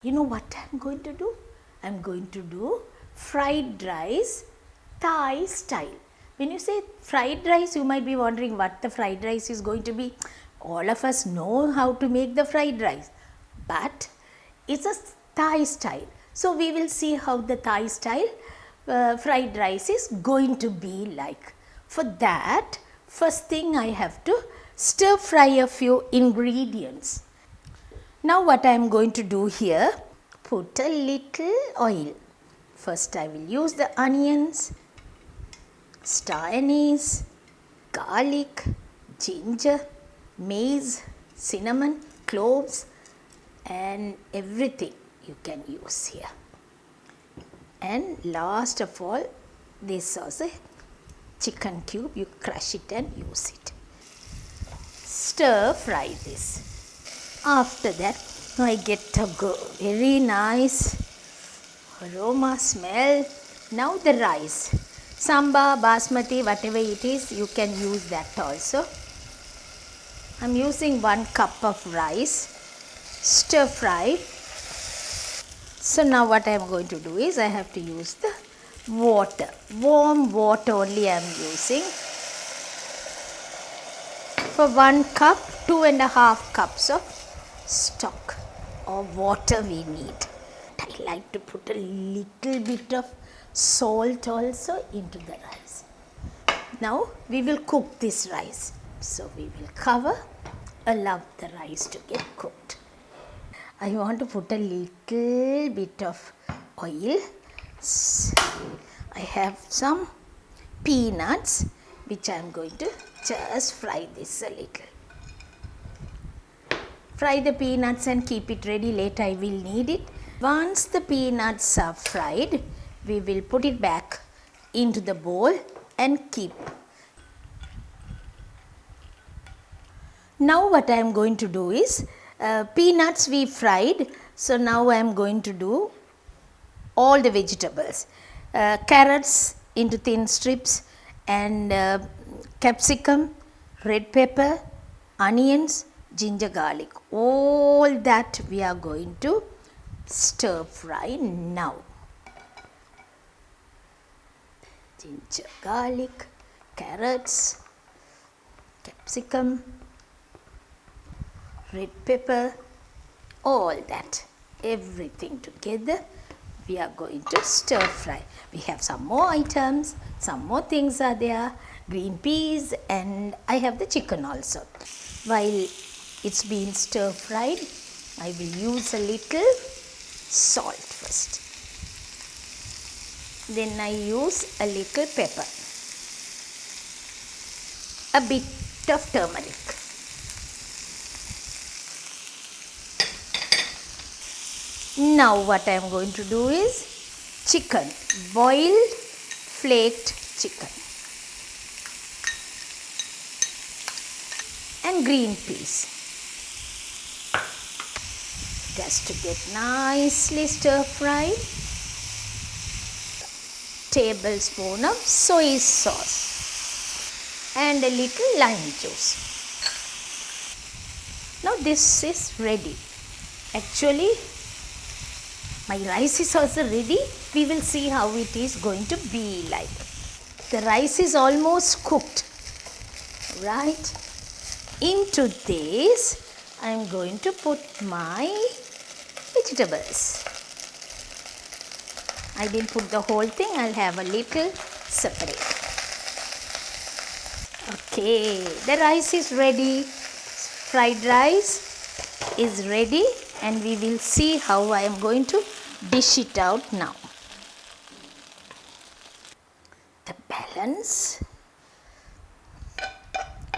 You know what I'm going to do? I'm going to do fried rice Thai style. When you say fried rice, you might be wondering what the fried rice is going to be. All of us know how to make the fried rice, but it's a Thai style. So we will see how the Thai style fried rice is going to be like. For that, first thing I have to stir fry a few ingredients. Now what I am going to do here, put a little oil. First I will use the onions, star anise, garlic, ginger, mace, cinnamon, cloves and everything you can use here. And last of all, this also chicken cube, you crush it and use it. Stir fry this. After that, I get a very nice aroma, smell. Now the rice, samba, basmati, whatever it is, you can use that also. I am using 1 cup of rice, stir fry. So now what I am going to do is I have to use the water, warm water only I am using. For 1 cup, 2.5 cups of stock or water we need. I like to put a little bit of salt also into the rice. Now we will cook this rice. So we will cover, allow the rice to get cooked. I want to put a little bit of oil. I have some peanuts which I am going to just fry this a little. Fry the peanuts and keep it ready, later I will need it. Once the peanuts are fried, we will put it back into the bowl and keep. Now what I am going to do is, peanuts we fried, so now I am going to do all the vegetables. Carrots into thin strips and capsicum, red pepper, onions, ginger, garlic, all that we are going to stir fry now. Ginger, garlic, carrots, capsicum, red pepper, all that, everything together we are going to stir fry. We have some more items, some more things are there, green peas, and I have the chicken also. While it's being stir fried, I will use a little salt first. Then I use a little pepper, a bit of turmeric. Now what I am going to do is chicken, boiled flaked chicken and green peas. It has to get nicely stir fried. Tablespoon of soy sauce and a little lime juice. Now this is ready. Actually, my rice is also ready. We will see how it is going to be like. The rice is almost cooked. Right? Into this, I am going to put my vegetables. I didn't put the whole thing. I'll have a little separate. Okay, the rice is ready. Fried rice is ready, and we will see how I am going to dish it out now. The balance,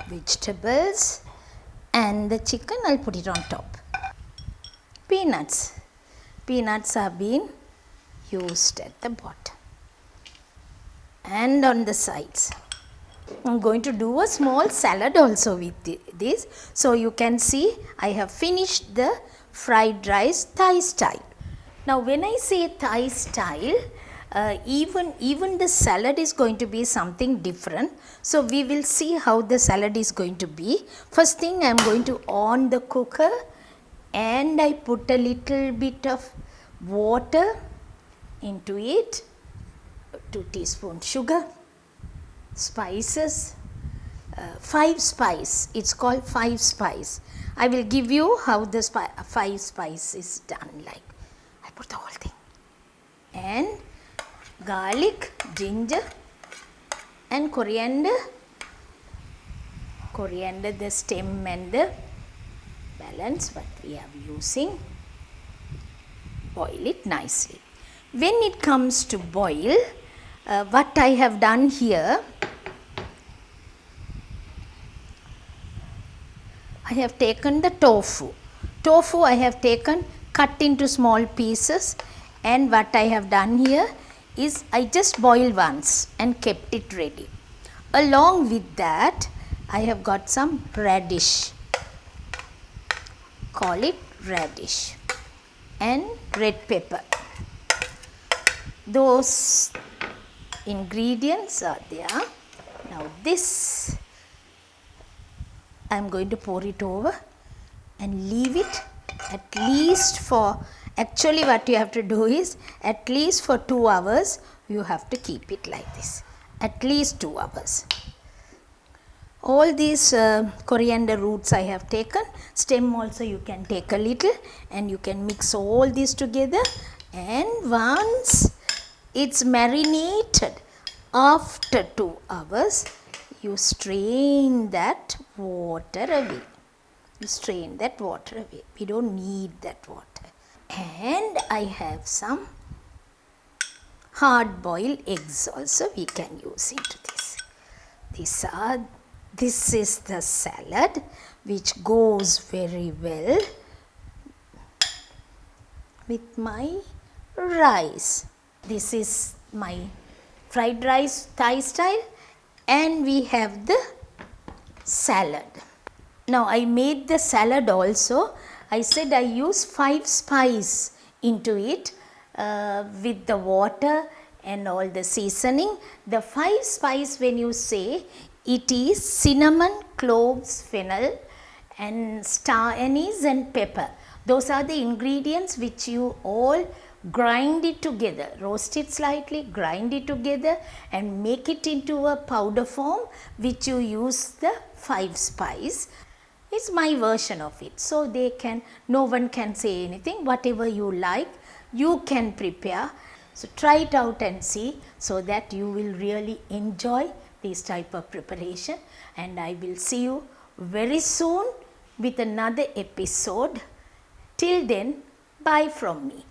vegetables and the chicken, I'll put it on top. Peanuts. Peanuts are being used at the bottom and on the sides. I'm going to do a small salad also with this. So you can see I have finished the fried rice Thai style. Now when I say Thai style, even the salad is going to be something different. So we will see how the salad is going to be. First thing, I am going to on the cooker and I put a little bit of water into it, 2 teaspoons sugar, spices, 5 spice, it's called 5 spice. I will give you how the 5 spice is done. Like, I put the whole thing, and garlic, ginger and coriander, the stem and the balance what we are using. Boil it nicely. When it comes to boil, what I have done here, I have taken the tofu. I have taken, cut into small pieces, and what I have done here is I just boiled once and kept it ready. Along with that, I have got some radish, call it radish, and red pepper. Those ingredients are there. Now this I am going to pour it over and leave it at least for, actually what you have to do is at least for 2 hours you have to keep it like this, at least 2 hours. All these coriander roots I have taken, stem also you can take a little, and you can mix all these together, and once it's marinated, after 2 hours you strain that water away. We don't need that water. And I have some hard boiled eggs also we can use into this. This is the salad which goes very well with my rice. This is my fried rice Thai style, and we have the salad. Now I made the salad also. I said I use 5 spice into it with the water and all the seasoning. The 5 spice, when you say, it is cinnamon, cloves, fennel and star anise and pepper. Those are the ingredients which you all grind it together, roast it slightly, grind it together and make it into a powder form, which you use the 5 spice. It's my version of it. So no one can say anything. Whatever you like, you can prepare. So try it out and see, so that you will really enjoy this type of preparation. And I will see you very soon with another episode. Till then, bye from me.